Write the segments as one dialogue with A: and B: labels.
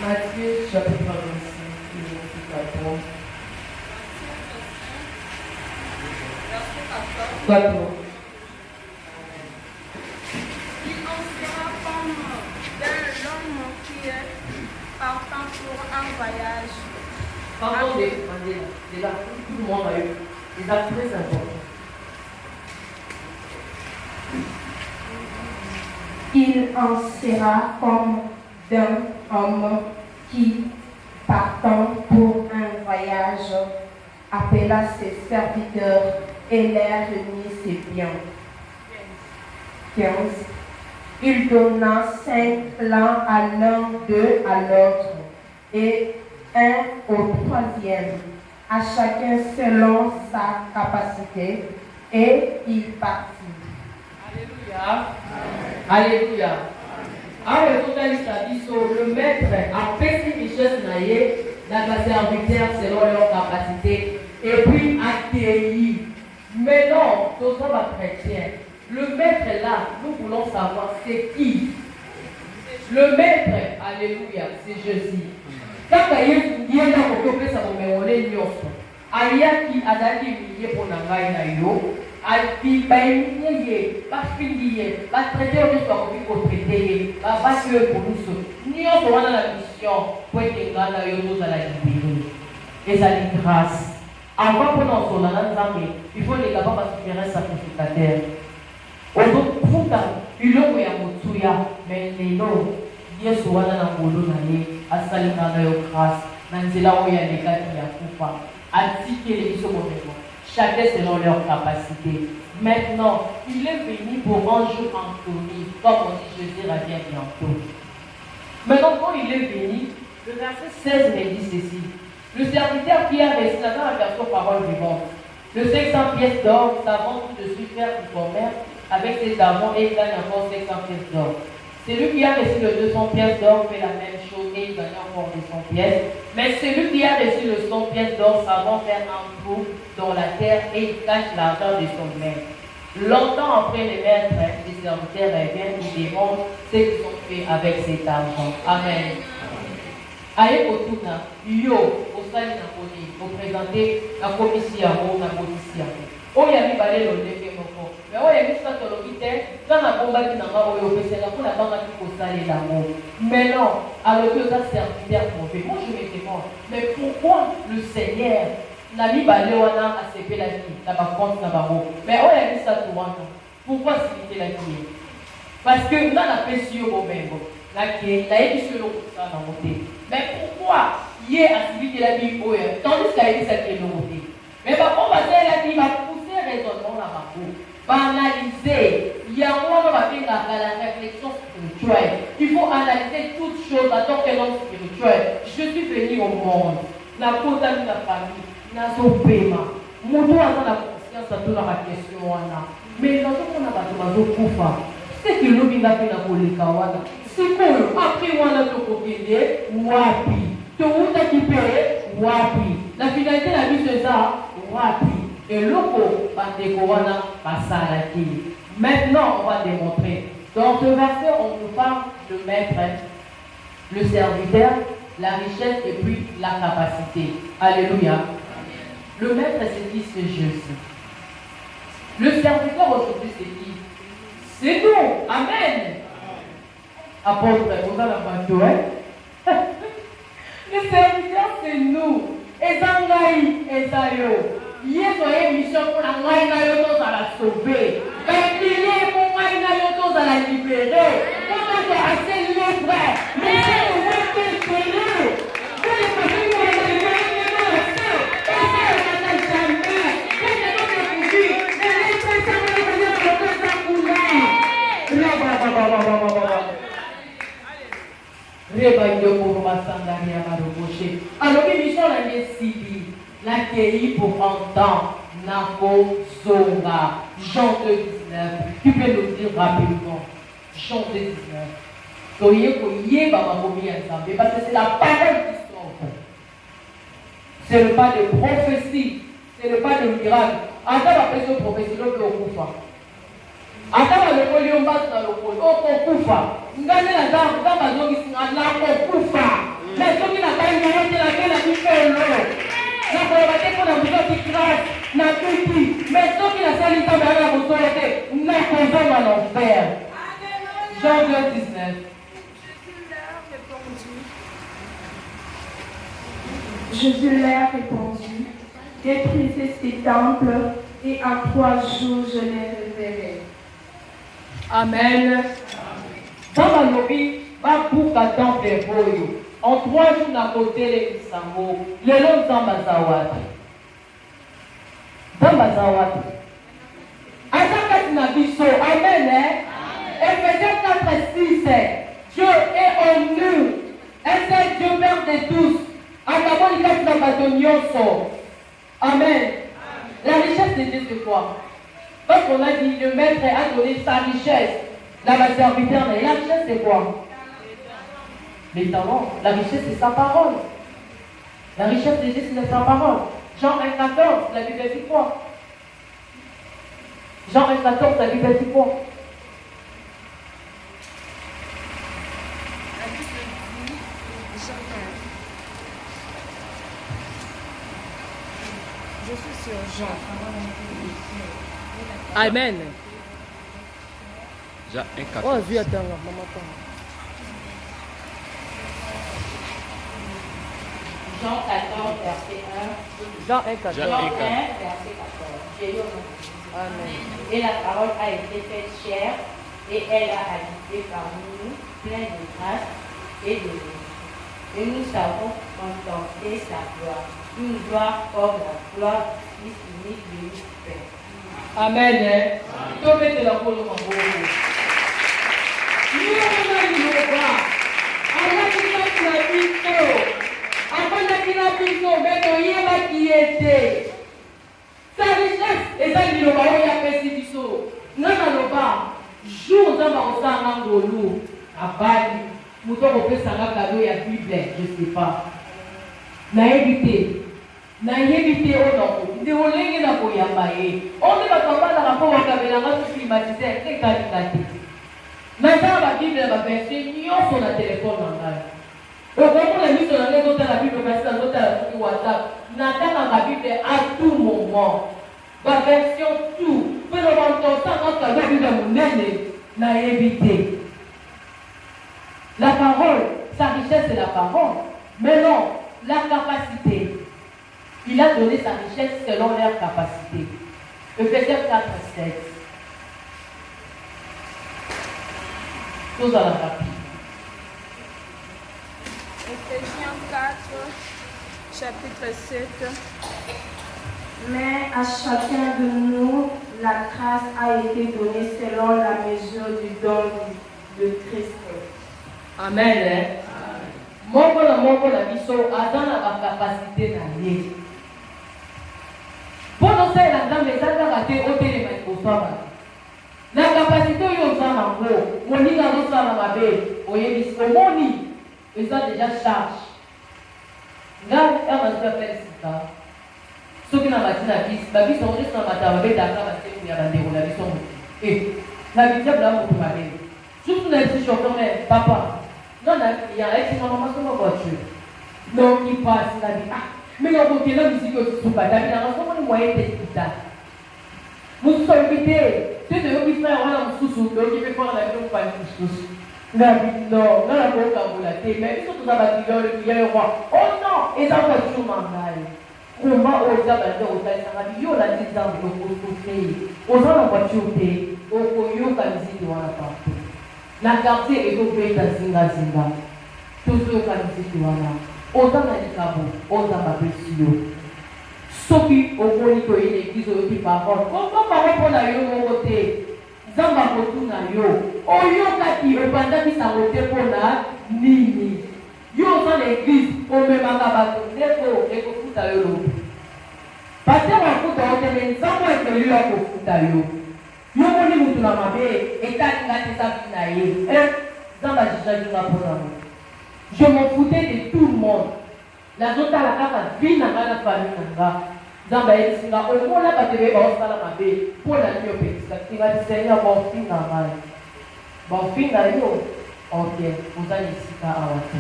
A: Matthieu chapitre 25, verset 14.
B: Il en sera comme d'un l'homme qui est partant pour un voyage.
A: Pardon, des actes, tout le monde a eu des actes très importants.
C: Il en sera comme d'un homme qui, partant pour un voyage, appela ses serviteurs et leur remit ses biens. 15. Il donna 5 talents à l'un d'eux, à l'autre, et un au troisième, à chacun selon sa capacité, et il partit.
A: Alléluia. Alléluia. Alors, le maître a fait ses richesses dans la serviteur selon leur capacité et puis accueilli. Mais non, nous sommes chrétiens. Le maître là, nous voulons savoir c'est qui. Le maître, alléluia, c'est Jésus. Quand il y a un peu de temps, ayaki azaki miye pona ngai na yo ati baimiye bafindiye batraité oyo twakoki kotraité ye babasi oyo poluso nyonso wana na mission po ete ngai na yo tozala libéré ezali grâce avant mpona osola na nzambe il faut leka pa basuférant sacrificateur ozofuta biloko ya motuya me lelo yesu wana na ngolo na ye asali ngai na yo grâce na nzela oyo alekaki ya kufa chacun selon leur capacité. Maintenant, il est venu pour un jour en tournée, comme on dit Jésus revient bientôt. Maintenant, quand il est venu, le verset 16 me dit ceci. Le serviteur qui a reçu la version parole vivante, le 500 pièces d'or, savant tout de suite faire du commerce avec ses savants et il gagne encore 500 pièces d'or. Celui qui a reçu le 200 pièces d'or fait la même chose et il gagne encore 200 pièces. Mais celui qui a reçu le 100 pièces d'or savant faire un trou dans la terre et il cache l'argent de son maître. Longtemps après les maîtres, les serviteurs reviennent et demandent ce qu'ils ont fait avec cet argent. Amen. Aye kotuna, yo, osali na koni, présenter la commission na policia. Oya mi balelo ndenge moko. Mais oya mi sa toloki te, kana bomba ki nanga oyo pesela pour la banga ki kosali la mo. Mais non, alors que ça serviteur mauvais. Moi je me demande, mais pourquoi le Seigneur n'a mis balé wana a sepé la vie, na ba compte na ba mo. Mais oya mi sa tuwana. Pourquoi s'il la vie? Parce que na la pesio bomembo. La qui la émission ça na moté. Mais pourquoi hier a suivi la vie oya tandis qu'elle dit ça qui est moté. Mais par contre, la vie va pousser raisonnement dans ma peau. Analyser. Il y a un moment où la réflexion spirituelle. Il faut analyser toutes choses en tant que l'homme spirituel. Je suis venu au monde. La peau de la famille. La paiement. Mon doigt a la conscience à toute la question. Mais dans ce qu'on a pas c'est que l'homme a fait la polikawana. C'est cool. Après, on a tout copié. Wapi. Tout le monde qui paye. Wapi. La finalité de la vie, c'est ça. Wapi. Et l'autre, Bandekowana, Basalaki. Maintenant, on va démontrer. Dans ce verset, on nous parle de maître, le serviteur, la richesse et puis la capacité. Alléluia. Le maître, c'est qui? C'est Jésus. Le serviteur aujourd'hui, c'est qui? C'est nous. Amen. Apôtre, vous avez la hein? Le serviteur, c'est nous. Et Zangaï, et Zayo. Yeso est mission pour la maïna yoto à la sauver. Mais il est pour maïna yoto à la libérer. Comment c'est assez libre? Mais c'est le monde qui est connu. Que les personnes qui ont été libérées, et ça, on n'a jamais. Que les gens qui ont vu, et les personnes qui ont été alors, les missions, la Sidi, l'accueilli pour un temps, Nako Zonga, Jean 2, 19. Tu peux nous dire rapidement, Jean 2, 19. Parce que c'est la parole qui sauve. C'est le pas de prophétie, c'est le pas de miracle. Attends la personne prophétie, l'autre est au Koufa. Attends le polion bas dans le pôle, au Koufa. Ngane la dame, dans ma zone, il y a au Koufa. Mais ceux qui n'ont pas une manière de la vie fait l'eau. La volonté pour la bouche qui grâce, n'a plus dit. Mais ceux qui n'ont pas une manière de la bouche, n'a pas à l'enfer. Jean 2, 19.
C: Jésus leur répondit, détruisez ces temples et en 3 jours je les reverrai.
A: Amen. Dans la lobby, va pour qu'à temple et boyo. En 3 jours, on a côté les Isango. Le long dans Mazawati. Dans Mazawati. Azakat Nabiso. Amen. Ephésiens 4 et 6. Dieu est en nous. Un seul Dieu Père de tous. Amen. La richesse de Dieu, c'est quoi? Parce qu'on a dit, le maître a donné sa richesse. La serviteur, mais la richesse, c'est quoi? Les talents. La richesse, c'est sa parole. La richesse de Dieu, c'est sa parole. Jean 1,14, la Bible dit quoi? Jean 1,14, la Bible dit quoi?
B: Je suis sur Jean.
A: Amen.
D: Jean 1,14.
A: Oh, viens, attends, maman. Jean 14, verset 1. Jean 1, 14.
D: Jean 1,
A: verset 14. Amen. Et la parole a été faite chair et elle a habité parmi nous, pleine de grâce et de vérité. Et nous savons contempler sa gloire. Une gloire comme la gloire du Fils unique de notre Père. Amen. Toi, mettez la parole en haut. Nous, on a dit le roi. Allah qui a dit après qu'il a pu mais il qui était. Sa richesse, et ça, il y a un peu de so. Non, non, pas. Jour dans ma rosane en golo, à Bali, mouton au peu sans cadeau et à Bible, je ne sais pas. Naïveté. Naïveté au nom. De Olégué n'a pas yamaé. On ne va pas la rapport à Kabelanga sur climatisé, c'est qualité. Maintenant, la Bible va faire, c'est union sur le téléphone en live. Donc, on a mis sur la Bible, parce que l'autre a WhatsApp. N'attend la Bible à tout moment. La version tout. Peu de temps, ça, quand la Bible est mon nez, n'a évité. La parole, sa richesse, c'est la parole. Mais non, la capacité. Il a donné sa richesse selon leur capacité. Ephésiens 4, 7. Tous à la rapide.
B: Ephésiens 4, chapitre 7.
C: Mais à chacun de nous, la grâce a été donnée selon la mesure du don de Christ.
A: Amen. Mon la mission a dans la capacité d'aller. Pour nous, c'est la dame des raté au téléphone. La capacité de Zanango, mon lit dans notre salamabe, au yélis, au moni, ils ont déjà charge. Là, elle va se faire ça. Ceux qui n'ont pas dit la vie, la vie sont juste dans la table, d'accord, parce qu'il y a des la vie sont. Et la vie, c'est là pour parler. Surtout dans les chauffeurs, mais papa, non, il y a un petit moment sur ma voiture. Donc, il passe la vie. Mais on côté là, musique aussi, pas la vie, on a un moyen d'être. Nous sommes invités. C'est de eux qui font un sous-sous, donc ils peuvent faire la vie, on va une sous-sous. Non, la boca volée, mais ils sont tous abattus, il y a le roi. Oh non, et ça va toujours m'engager. Comment oser abattre au taille, ça va dire, on a 10 ans de l'opposé. Osant la voiture, au coyo, comme si tu vas la porter. La quartier est ouverte à Zinga. Toujours comme si tu vas là. Osant la dicabo, osant ma blessure. Soki, au coyo, il est l'église, au parole. Comment parler pour la côté? Zamba kotuna yo. Oyo kati opandaki sangote pona nini. Yo dans l'église, on me makabato. Deko, eko futa yo lo. Pasteur wa futa yo teme, zamba eko yo ako futa yo. Yo moni mutu na mabe, etali ngati sa fina ye. Zamba jija junga pona mo. Je m'en foutais de tout le monde. La zota la kaka vina ngana famille nanga. Zamba esinga okola batebe baosala mabe mpona nini opekisa kinga tisenya bofinga ngai bofinga yo ok ozali esika awa te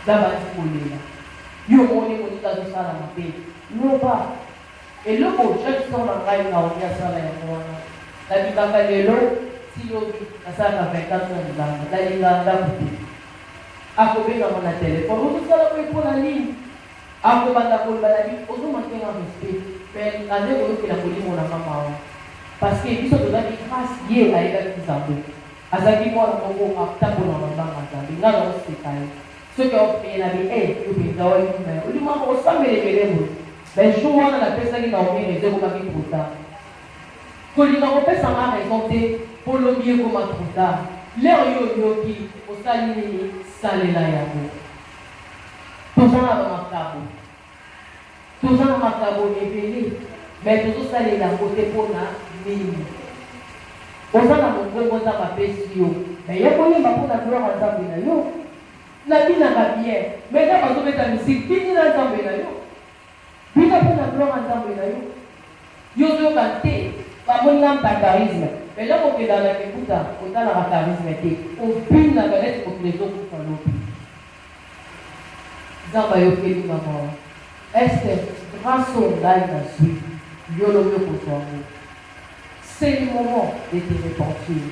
A: Zabazibolela. Yo moni monika zosala mabe. Loba. Et le mot, je sens la raille na onia sala ya mwana. La bibaka lelo, si lobi, na sala 24 ans nzanga. La linganda puti. Akobenga mona téléphone. Ozo sala ko epona ligne. Akobanda ko balabi, ozo mantenga respect. Mais ande ko yokela ko limo na mama. Parce que biso tozali grâce ye ayebaki nzambe. Azalaki mwana moko atambola na mabanga nzambe. Nga na oseka ye. Soki aopeye na bi, yo mpenza wayebi na yo. Olimaka osambelekele mo. Mais jour wana napesaki na omi raison ekomaki trop tard. Kolinga kopesanga raison te mpo lobi ekoma trop tard. Lero yo oyoki osali nini salela yango. Toza na bamakabo. Toza na makabo ebele. Mais tozosalela yango te mpona nini. Oza na mongongo nzambe apesi yo. Mais ye koyemba mpona gloire ya nzambe na yo. Nabinaka bien. Mais ntango bazobeta misiki bini na nzambe na yo. Bina mpona gloire nzambe na yo. Yo ozoyoka te bamoninga charisme. Mais là okendaka ekuta otalaka charisme te. Obinaka neti mokili ezokufa lobi. Nzambe ayokeli mama. Esther, grâce au ngai na zwi. Yo lobi okozwango. C'est le moment de te repentir.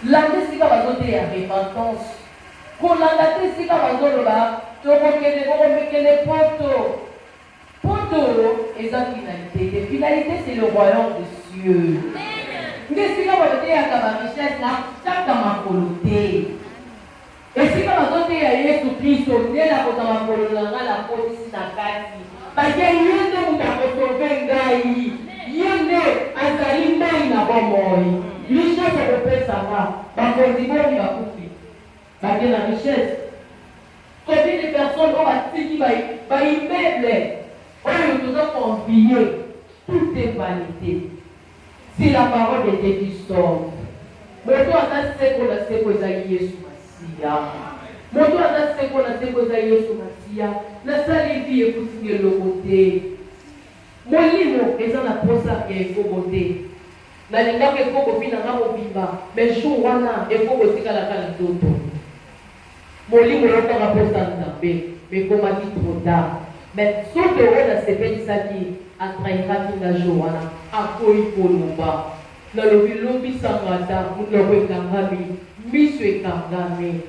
A: L'année sika bazote ya repentance. Kolanda te sika bazoloba tokokende kokomekele poto. Poto est la finalité. La finalité, c'est le royaume des cieux. Mais si vous avez la richesse, chaque ma coloté. Et si vous avez Jésus-Christ, vous avez la police na kati. Parce que yende mutakosobe ngai. Yende azali ngai na bomoi. Richesse repesama. Bakonziboni bakufi. Parce la richesse. Combien de personnes ont attiré par immeuble? On nous a convié, tout est vanité. C'est la parole de Dieu qui sauve. Mon toit a séco la séco Yesu Masia. Mon toit a séco la séco Yesu Masia. La salle vie est pour le côté. Mon livre est dans la posa et il faut voter. La linga que faut que na mobimba. Mais jour wana il faut que tika la kala toto. Mon livre est dans la posa nzambe. Mais comme a dit trop tard. Mais ce que on a sepeli atraira kinga joana akoi kolomba na lobi lobi sangata mutoko ekangami miso ekangami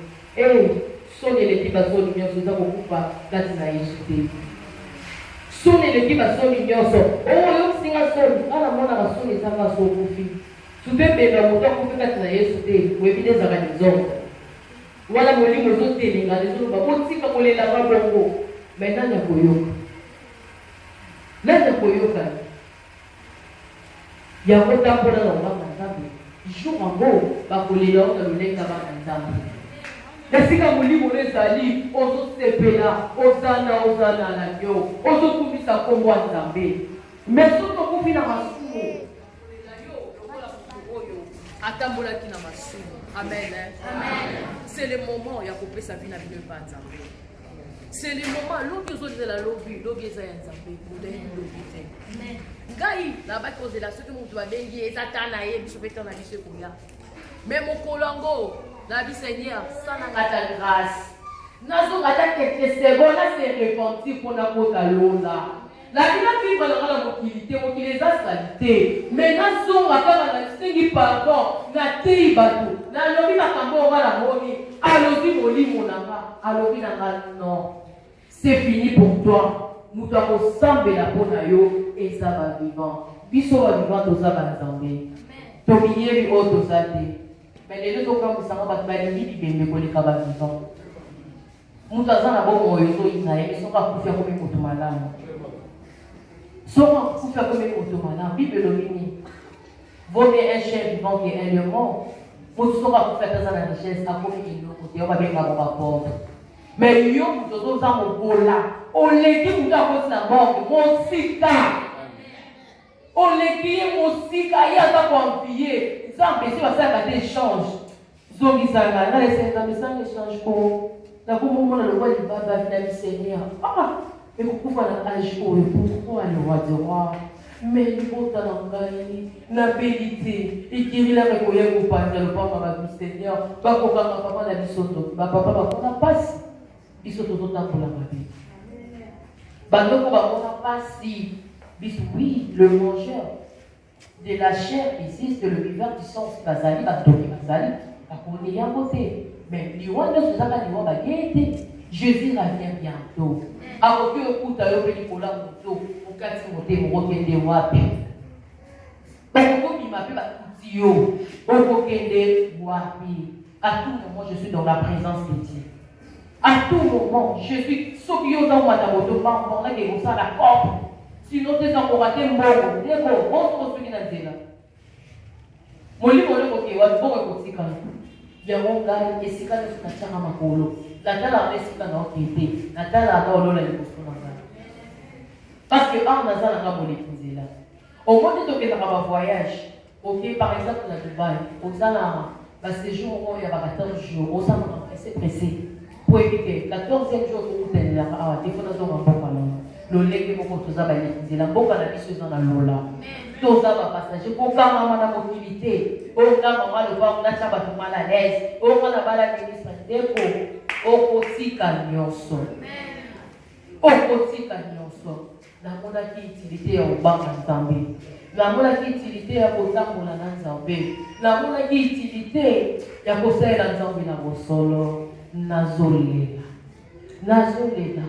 A: soni eleki basoni nyonso eza kokufa kati na Yesu te. Soni eleki basoni nyonso oyokisinga soni ana monaka soni ezanga so okufi tupembela moto akufi kati na Yesu te oyebi nde ezaka désordre wana molimo ezotelenga ezoloba otika kolelanga bongo. Mais nani akoyoka? Nani akoyoka? Yango tambola na bana nzambe. Jour ango bakolela na lulenga bana nzambe. Nasika molimo ezali ozosepela ozana na yo. Ozokumisa kombo ya nzambe. Mais soto kofi na masumu. Atambola ki na masumu. Amen. Amen. C'est le moment ya kopesa vie na bino pa nzambe. C'est le moment, l'autre chose de la lobby, lobby est un zambé, lobby. Ngai, là-bas, cause de la ce que mon doigt dengue, et Satana, et je vais t'en aller chez Kouya. Mais mon colongo, la vie Seigneur, ça n'a pas ta grâce. Nazo gata quelques secondes, là, c'est repenti pour la côte à l'eau-là. La vie va vivre dans la mobilité, on les a salité. Mais nazo gata la singi pardon, na tei bateau, na lobby na kambo, on va la moni, alobi moli monanga, alobi nanga non. C'est fini pour toi. Nous devons sembler la bonne ayo et ça va vivant. Biso va vivant tout ça va tomber. Tominer au tout ça. Mais les deux comme ça va pas être dit bien mais les va vivant. Nous avons la bonne moyo Israël mais sont pas pour faire comme pour tout malade. Sont pas pour faire comme pour tout malade. Bible le mini. Vaut mieux un chien vivant qu'un lion mort. Pour sont pas pour faire ça la richesse à comme il l'autre côté on va bien avoir pauvre. Mais yo nous avons un bola. On les dit nous avons la mort. Mon sika. On les dit mon sika. Il y a pas confié. Ça empêche de faire des échanges. Zogi sanga. Là les Seigneurs ça échange pour. La pour moment le roi du baba vient Seigneur. Ah. Mais pourquoi la âge pourquoi le roi du roi? Mais il faut t'engager. La vérité. Et qui est là mais qu'on y a pas le papa du Seigneur. Pas qu'on va papa la bisoto. Papa va qu'on a passe. biso tozotambola mabe. Bandoko bakona pasi, biso oui, le mangeur de la chair existe, le vivant du sang bazali, batoki bazali, bakoni yango te. Mais liwa nde sozaka liwa bagete. Jésus revient bientôt. Akoki okuta yo pe likola moto, okati motema okende wapi? Bakoko bima pe bakuti yo, okokende wapi? À tout moment, je suis dans la présence de Dieu. À tout moment, je suis soki dans ma moto, pas en là que vous ça la corde. Sinon, tu encore raté mon déco, on se fait dans zela. Mon livre le côté, wa bon côté quand. Ya wonga esika le tunachanga makolo. La tala esika na okete. La tala na olola le kusuna ngana. Parce que en nazala nga bolé zela. Au moins tu toke na voyage. OK, par exemple na Dubaï, au zala ba séjour il y a 14 jours, au zala on pressé. Pour éviter 14e jour pour vous la ah défaut dans un bon ballon. Le lait que vous toza ba les la boka na biso dans la lola. Toza ba passager pour faire maman na mobilité. O ka maman le voir na chaba tout mal à l'aise. O ka na bala ministre deko. O kotika nyonso. O kotika nyonso. Na mona ki utilité ya obanga nzambe. La mona ki utilité ya kotambola na nzambe. La mona ki utilité ya kosaela nzambe na bosolo. Nazolela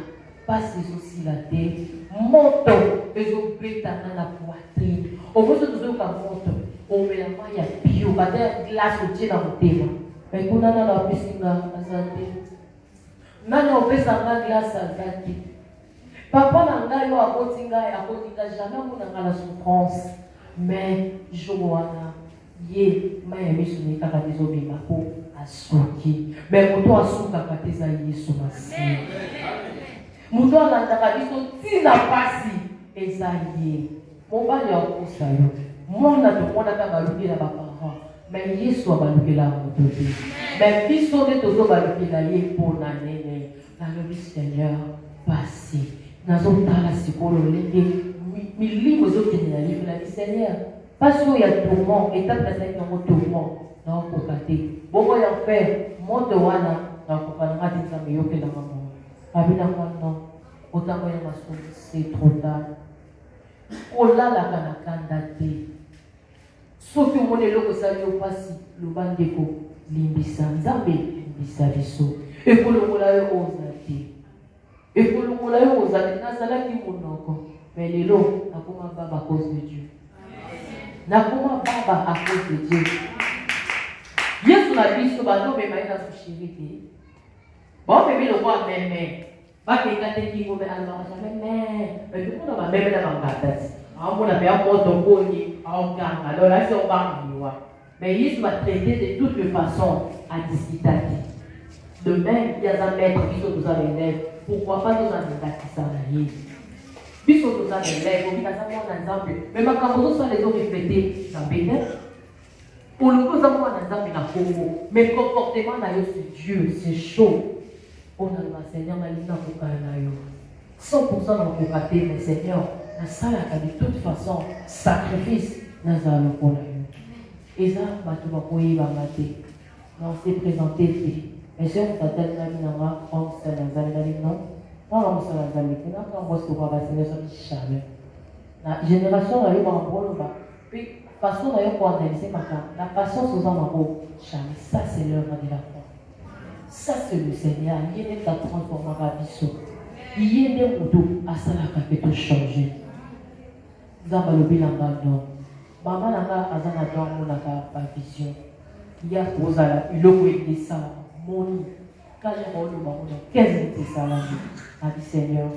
A: passe aussi la tête moto ezobetana na poitrine okoso tozoyoka moto omela mai ya bio bata ya glace otie na motema ekuna nana apesinga aza te nani opesanga glace aza te papa na ngai yo akoti ngai jamais amona nga la souffrance mais jour wana ye mai ya miso ne kaka tezobima po asuki mais moto asukaka te eza yesu masiya moto alandaka biso ntina pasi eza ye mobali akosa yo mwana tomonaka balukela baparent mais yesu abalukela moto te mais biso nde tozobalukela ye mpona nene nalobi seigneur pasi nazotala sikolo ndenge milimo ezokende na livre na seigneur pasi oyo ya tourment etape nazalaki nango tourment naokoka te bongo ya faire moto wana nakoka nanga te nzambe yokelanga mongo abina mwana otango ya masumu c'est trop tard olalaka na kanda te soki omoni eloko esali yo mpasi loba ndeko limbisa nzambe limbisa biso ekolongola yo oza te ekolongola yo oza te nazalaki monoko mais lelo nakoma baba à cause de Dieu nakoma baba à cause de Dieu yesu na biso bazobema ye na soshiri te baomemi lokwa meme bakeka te kingo me alobaka jamais ekokuna bameme na bangata ti aomona mpe amoto boni aokanga donc asi obangiwa mais yesu batraité de toutes les façons adisita te de même yaza maître biso toza relève pourquoi pas toza ndakisa na ye biso toza relève obikaza mwana nzambe me makambo tozosala ezoreflete nzambe te oluki oza mwana nzambe na kongo mais comportement na yo c'est Dieu c'est chaud on a le Seigneur malina kokala na yo 100% na koka te mais Seigneur nasalaka de toute façon sacrifice nazala lokola yo eza bato bakoyebanga te na on s'est présenté te mais soki motatali nali nanga omosala nazali nali non nanga mosala nazali te nakambosi koka baseigneur soki jamais na génération na yo bangoloba mpe façon na yo koanalyse makambo la patience oza nango jamais ça c'est l'œuvre de la foi. Ça c'est le Seigneur. Il y a des transformés à biso. Il y a des motos à ça la fait tout changer. Zamba le bilan non. Maman nanga azana dans mon pas vision. Il y a Rosala, il a dit ça. Moni. Quand j'ai mon nom, 15 minutes ça là. A dit Seigneur,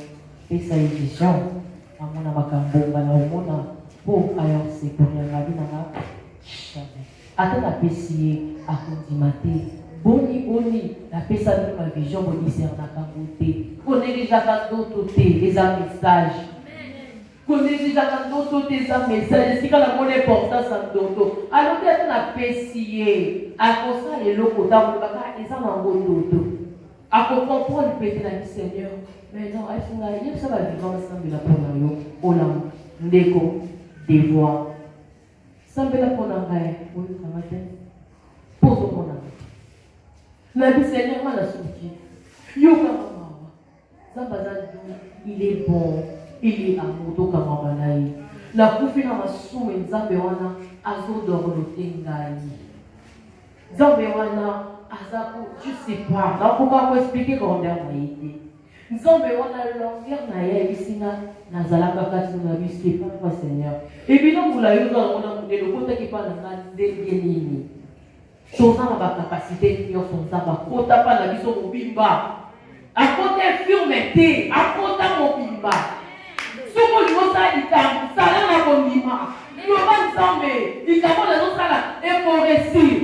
A: fais ça une vision. Amona makambo bana omona pour ailleurs c'est pour la vie nanga. Jamais. Attends la pessier à condimenter. Boni, la personne de ma vision, boni, c'est un akamboté. Connais déjà quand d'autres les messages. Connais déjà quand d'autres les messages. Si quand la monnaie porte ça, ça d'autres. Alors, peut-être on a pessié. À cause ça, les locaux, dans le bac, ils en ont d'autres. À comprendre le pété la Seigneur. Mais non, il y a ça va vivre ensemble la ponayo. Olam, ndeko, devoir. Ça me la ponayo. Oui, ça va être. Pose au ponayo. Mais Seigneur, moi, la souki. Yoga maman. il est bon, il est amour, donc à Mamanaï. La coufine à ma somme, Nzambewana, Azo d'Orlotengaï. Nzambewana, Azako, je sais pas, là, pourquoi vous expliquer comment on a été. Nzambewana, longueur naïe, ici, Nazalaka, Katsunabi, c'est pas Seigneur. Et puis, donc, vous l'avez vu, on a le côté qui parle de Génie. Chose à la capacité, nous sommes à la côte, à la vision au bimba. À côté, firmeté, à côté, mon bimba. Ce que nous avons, ça n'a pas de bimba. Nous avons ensemble, nous avons la notion et pour réussir.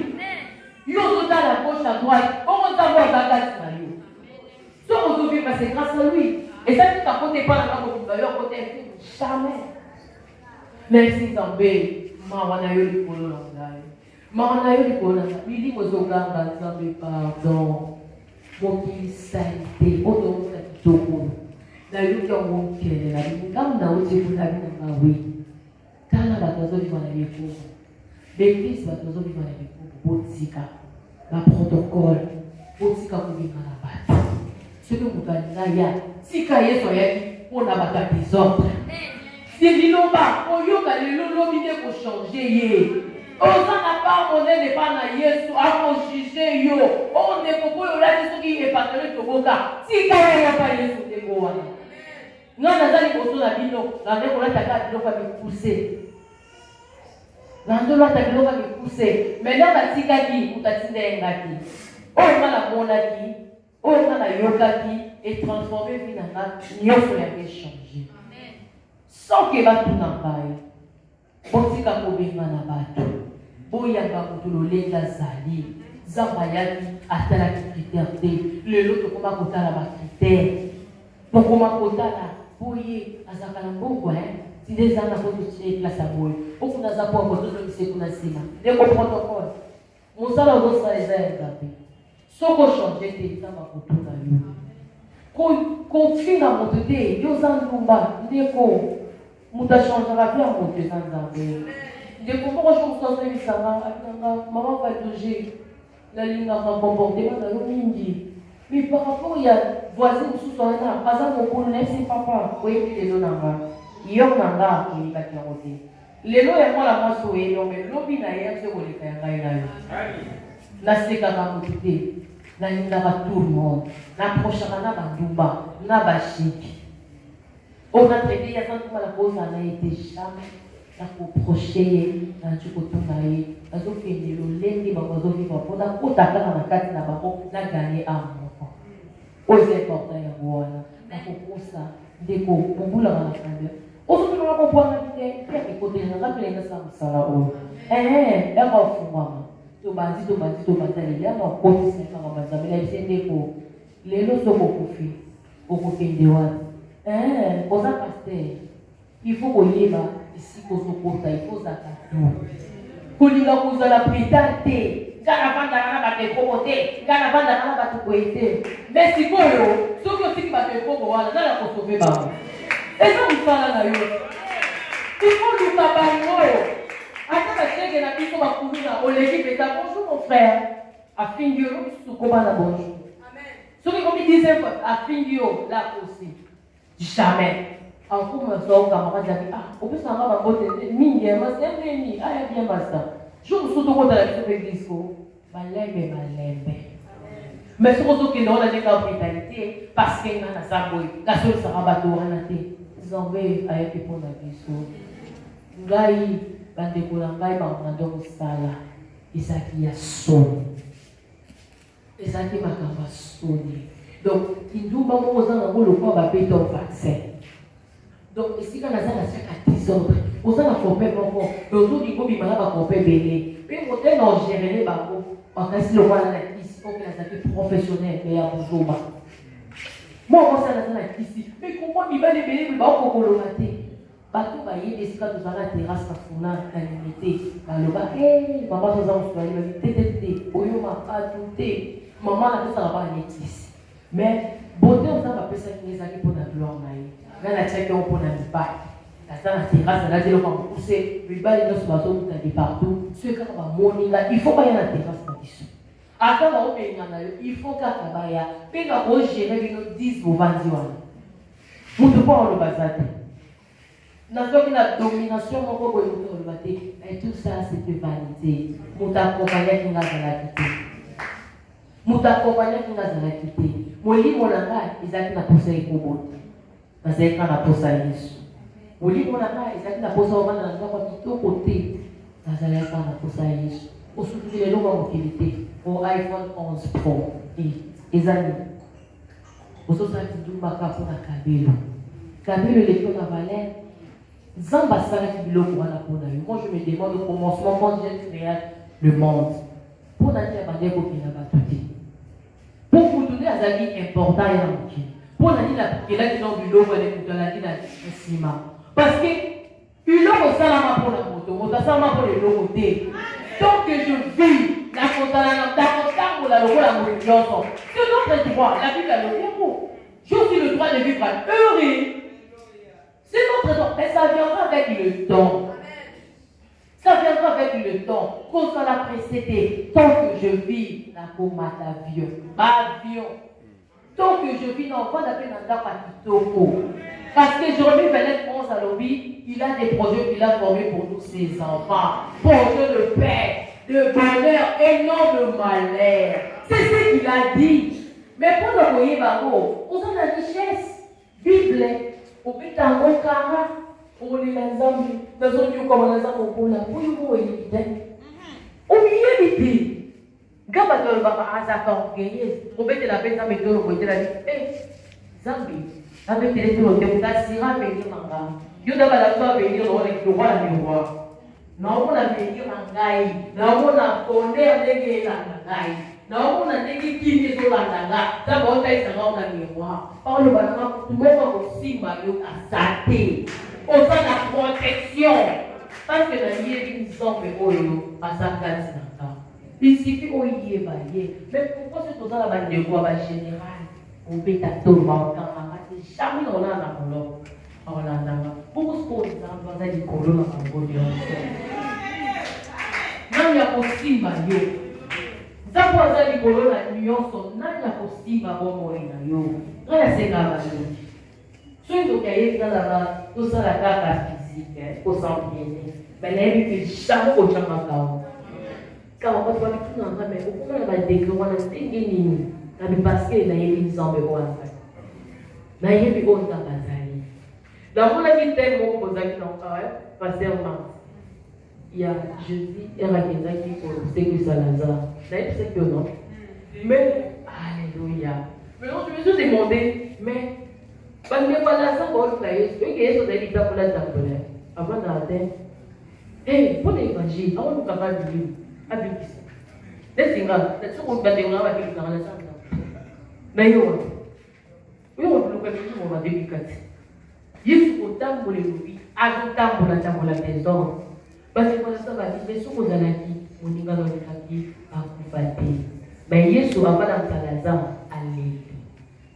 A: Nous avons la gauche à droite, on va avoir la gâte. Ce que nous vivons, c'est grâce à lui. Et ça, tout à côté, pas la bimba, à côté, jamais. Merci, Zambé, Mawana Yoli pour le langage. Mawana Yoli pour le langage. Il dit aux Ogamba, Zambé, pardon. Mokili sainte, odo kitoko. Na yuki ongo kele na bibu kam na uti kuna bina mawe. Kana batozo bi wana yeko. L'église batozo bi wana yeko botika. La protocole botika kubika na batu. Ce que mutana ya tika yeso yaki pona bata désordre. Si biloba oyoka lelo lobi ne ko changer ye. On n'a pas monnaie de pas na Yesu, à juger yo. On ne peut pas y aller qui est patronné de Boga. Si quand il n'y a pas Yesu de Boga. Non, dans les photos la bino, dans les photos la bino va me pousser. Dans les photos la bino va me pousser. Maintenant la tika qui ou ta tika engati. On va la mona qui, on va la yoga qui et transformer vie dans la nyoso ya ke changer. Sans que va tout en bail. Botika ko benga na bato. Boyanga kutulo lenga zali. Zambayaki atala kiterté. Le lot koma kotala ba critère. Pokoma kotala boye azakala mbongo Si des ans pour tirer place à boy. Beaucoup n'a pas pour tout le qui kuna sima. Des protocole. Mon salaire aux autres les a regardé. Soko changer tes temps pour tout la yo. Confie na motote yo zanumba ndeko. Muta changera bien mon Dieu dans Zambé. De comment je me sens bien ça maman va toucher la ligne à comportement dans le mingi. Mais par rapport il y a voisin sous son là, par exemple mon collègue c'est papa, oui il est là nanga. Il y a nanga qui va te roter. Les lois et moi la masse oui, mais l'obi na hier c'est le faire là. La seka na motote. Na linga ba tout le monde. Na prochaine na ba dumba, na ba chic. On a traité, il y a tant que la cause n'a été jamais la reprocher dans le côté naïe. La zone qui est le lundi, ma zone qui va pour la côte à la carte n'a pas la gagner à mon enfant. Osez porter à moi, la pour ça, déco, pour vous la faire. Aujourd'hui, on va comprendre la vie, puis à côté, on va appeler ça là haut. Elle va fou, maman. Tu m'as dit, il y a un côté, c'est pas ma maman, mais c'est déco. Les lots sont beaucoup faits, au côté de moi. Pour ça, pasteur, il faut qu'on y va ici, qu'on se pose, il faut s'attendre. Pour lui, on a la prétendée. Caravane d'Arana va te promoter, caravane d'Arana va te coïter. Mais si vous, ceux qui va te promoter, on a la sauver. Et ça, vous parlez là. Il faut nous tabailler. Attends, parce que la personne va courir au l'équipe et bonjour mon frère. À Fingio, sous comment la bonjour. Ceux qui ont dit à Fingio, là aussi. Jamais. En coup, ma soeur, camarade, a dit, on peut s'en avoir un bon mini, mais c'est un mini, bien basta. Je vous souhaite de la vie de disco. Malembe. Mais ce qui est dans la brutalité, parce qu'il y a un saboy, la seule sarabato, on a été, ils ont vu à être pour la disco. Ngai, bandeko na ngai, on a sala. Ezaki ya son. Ezaki makamba soni. Donc, il nous va vous en le corps va payer ton vaccin. Donc, ici, quand on a chaque 10 ans, on a compris encore. Le jour du coup, il m'a compris belé. Puis, on a non géré les barreaux. On a dit le roi ici, on a été professionnel, mais à bonjour. Moi, on a ici. Mais comment il va les belé, il va encore le mater. Bateau va y aller, quand nous allons à la terrasse, parce qu'on a la limité. Le bas, hé, maman, nous allons se faire, tété, oyo, ma pas douté. Maman, la fait ça là-bas, elle est ici. Mais, beauté, on a appelé ça qui est pour la gloire. Dans la tchèque, on peut la débat. Dans la terrasse, on a dit, on va pousser. Le bas, il y a ce bateau qui est partout. Ceux qui ont monté là, il faut pas y aller à la terrasse là-dessus. Après, on va il faut qu'à Kabaya, puis on va gérer 10 ou 20 ans. Vous devez voir le bazar. Nous avons la domination, et tout ça, c'est de vanité. Nous t'accompagnons qui nous a quitté. Nous t'accompagnons qui nous a quitté. Mon livre, mon langage, ils ont poussé pour vous. Parce qu'ils ont poussé à Jésus. Mon livre, mon langage, ils ont poussé au monde dans le côté. Parce qu'ils ont poussé à Jésus. Au soutien de l'eau, au iPhone 11 Pro. Les amis, vous avez dit que vous avez pour la Kabyle. Kabyle, les gens ont valeur. Zamba Sala qui bloque pour la peau. Moi, je me demande au commencement quand j'ai créé le monde. Pour la dire, il faut qu'il n'a pas tout. Pour vous donner à la vie important et entier. Pour la dire, il a dit non, du lot, il a dit la ciment. Parce que, il a au salama pour la moto, au salama pour le lot. Tant que je vis, la condamnation, pour la loi, la motivation, c'est notre droit. La Bible a le droit. J'ai aussi le droit de vivre heureux. C'est notre droit. Mais ça viendra avec le temps. Ça viendra avec le temps. Qu'on soit la précédée. Tant que je vis, la coma d'avion. Avion. Tant que je vis, non, pas d'appeler Nanda Patitoko. Parce que Jérémie Venet 11 à l'objet, il a des projets qu'il a formés pour tous ses enfants. Projets de paix, de bonheur et non de malheur. C'est ce qu'il a dit. Mais pour le voyer, on a la richesse. Bible, au but d'un bon cara, pour les ensembles, dans un lieu comme les ensembles pour la bouille, vous évitez. Au milieu d'idée. Gabato va à sa gagner. Au but de la paix, ça me donne au côté de la vie. Zambi. Avec les tours de Tassira, venir manga. Yo d'abord la venir le roi la miroir. Non, on a venir mangai. Non, on a connaît les gars mangai. Non, on a des qui sont là. D'abord, ça va la miroir. Par le banana, tout le monde aussi m'a eu à sater. On a la protection. Parce que la vie est une somme de à sa place. Il suffit de y évaluer. Mais pourquoi c'est tout ça la bande de voix générale? On peut t'attendre jamais on a la colonne. On a la beaucoup de choses dans la colonne en Colombie. Non, il y a possible à yo. Ça pour ça les colonnes à l'union sont non il y a possible à bon mourir à yo. Rien c'est grave à yo. Ceux qui ont dans la tout ça la carte physique, au sang bien. Mais là il fait jamais au champ quand on va voir tout dans la mais pourquoi on va décrire on a stinging parce que là il est en besoin. Na yebi on ta bazali. Dans mon avis tellement posé dans pasteur Marx. Il y a Jésus et Raguenda qui pour c'est que ça Lazare. C'est que non. Mais alléluia. Mais non, je me suis demandé mais parce que pendant ça on fait ce que est sur des livres pour la table. Avant d'atteindre pour l'évangile, on nous capable de lire avec ça. Laissez moi, c'est ce qu'on va dire avec dans la salle. Mais yo oui, on peut faire tout le monde depuis 4. Il faut autant pour les louis, autant pour la maison. Parce que pour ça, mais ce qu'on a dit, on y va dans le cahier à couper. Mais Jésus va pas dans sa lazare à l'aider.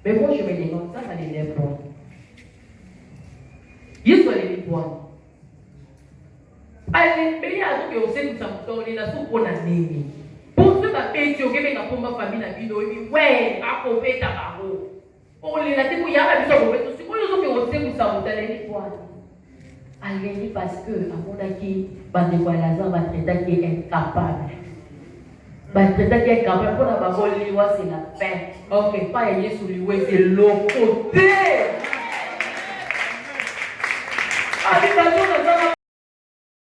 A: Mais moi, je me demande, ça va les répondre. Jésus va les répondre. Allez, mais il y a d'autres qui ont sait que ça me donne, il pour la nez. Pour ceux qui ont payé, qui ont pour ma famille, la vie, ouais, à couper ta barreau. On les a dit, il y a un peu de tout. On les a fait, ça vous donne les poids. Allez, parce que, à mon avis, Lazare va traiter qui est incapable. Va traiter qui est incapable. Pour la babole, c'est la fin. Ok, pas aller sur lui, c'est l'autre côté.